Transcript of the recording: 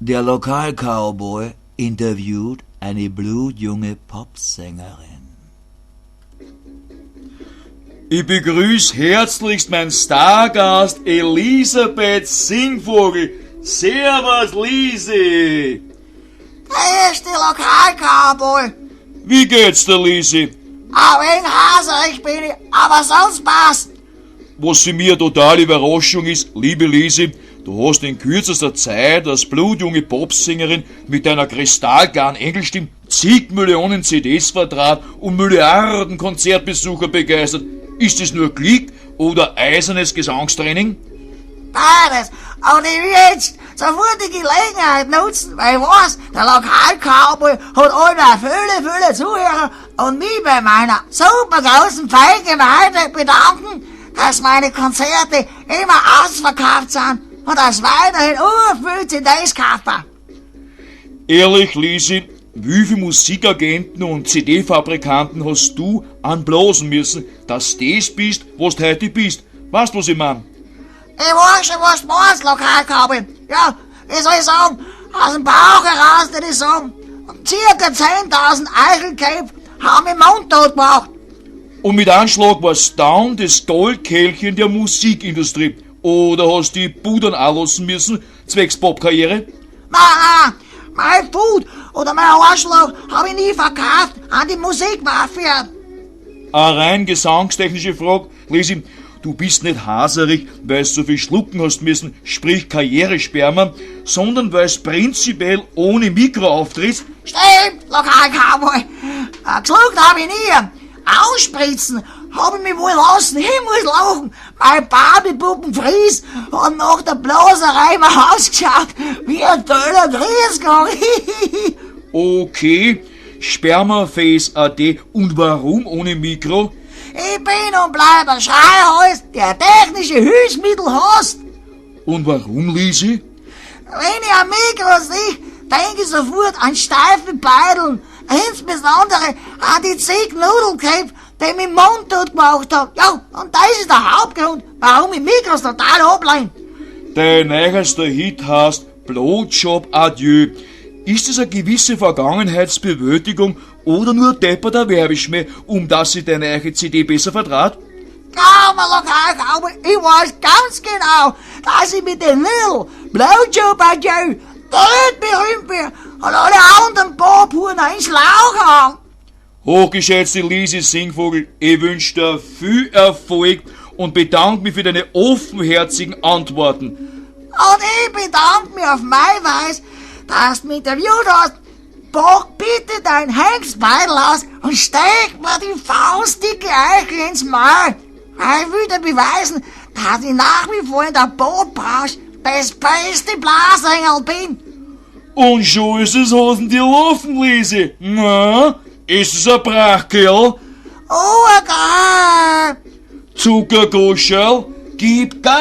Der Lokalcowboy interviewt eine blutjunge Popsängerin. Ich begrüße herzlichst meinen Stargast Elisabeth Singvogel. Servus, Lisi. Er ist der Lokalcowboy. Wie geht's dir, Lisi? Ein wenig haserig bin ich, aber sonst passt. Was für mir eine totale Überraschung ist, liebe Lisi, du hast in kürzester Zeit als blutjunge Popsängerin mit deiner kristallklaren Engelstimme zig Millionen CDs vertrat und Milliarden Konzertbesucher begeistert. Ist es nur Glück oder eisernes Gesangstraining? Beides. Und ich will jetzt sofort die Gelegenheit nutzen, weil ich weiß, der Lokalcowboy hat alle viele Zuhörer und mich bei meiner super großen Fangemeinde bedanken, dass meine Konzerte immer ausverkauft sind und dass weiterhin viele CDs kaufen. Ehrlich, Lisi, wie viele Musikagenten und CD-Fabrikanten hast du anblasen müssen, dass du das bist, was du heute bist? Weißt du, was ich mein? Ich weiß schon, was du meinst, Lokalcowboy. Ja, wie soll ich sagen, aus dem Bauch heraus, würde ich sagen, circa 10.000 Eichelköpfe haben mich mundtot gemacht. Und mit Anschlag warst du dann das Goldkehlchen der Musikindustrie. Oder hast du die Pudern anlassen müssen, zwecks Popkarriere? Nein, mein Food oder mein Anschlag habe ich nie verkauft an die Musikmafia. Eine rein gesangstechnische Frage, Lisi, du bist nicht haserig, weil du so viel schlucken hast müssen, sprich Karrieresperma, sondern weil du prinzipiell ohne Mikro auftrittst. Stimmt, Lokalcowboy. Geschluckt habe ich nie. Ausspritzen habe ich mich wohl lassen. Ich muss lachen. Mein Barbie-Puppen Fries hat nach der Blaserei mal ausgeschaut wie ein toller Grießgang. Okay, Spermaface.at. Und warum ohne Mikro? Ich bin und bleib ein Schreihals, der technische Hilfsmittel hasst. Und warum, Lisi? Wenn ich am Mikro sehe, denke ich sofort an steife Beideln, insbesondere an die zig Nudelköpfe, die mich mundtot gemacht haben. Ja, und das ist der Hauptgrund, warum ich Mikros total ablehne. Dein neuester Hit heißt Blowjob Adieu. Ist es eine gewisse Vergangenheitsbewältigung oder nur depperter Werbeschmäh, um dass sie deine eigene CD besser vertrat? Glaub mir, Lokalcowboy, ich weiß ganz genau, dass ich mit den Little Blowjob Adieu berühmt bin und alle anderen Pophuren ins Lauch haben. Hochgeschätzte Lisi Singvogel, ich wünsche dir viel Erfolg und bedanke mich für deine offenherzigen Antworten. Und ich bedanke mich auf meine Weise, dass du mich interviewt hast. Pack bitte dein Hengstbeidel aus und steck mir die faustdicke Eichel ins Maul. Ich will dir beweisen, dass ich nach wie vor in der Popbranche das beste Blasengel bin. Und schon ist es Hosen dir laufen, Lisi. Na, ist es ein Brachkerl? Oh, geil! Zuckergoscherl, gib Gas!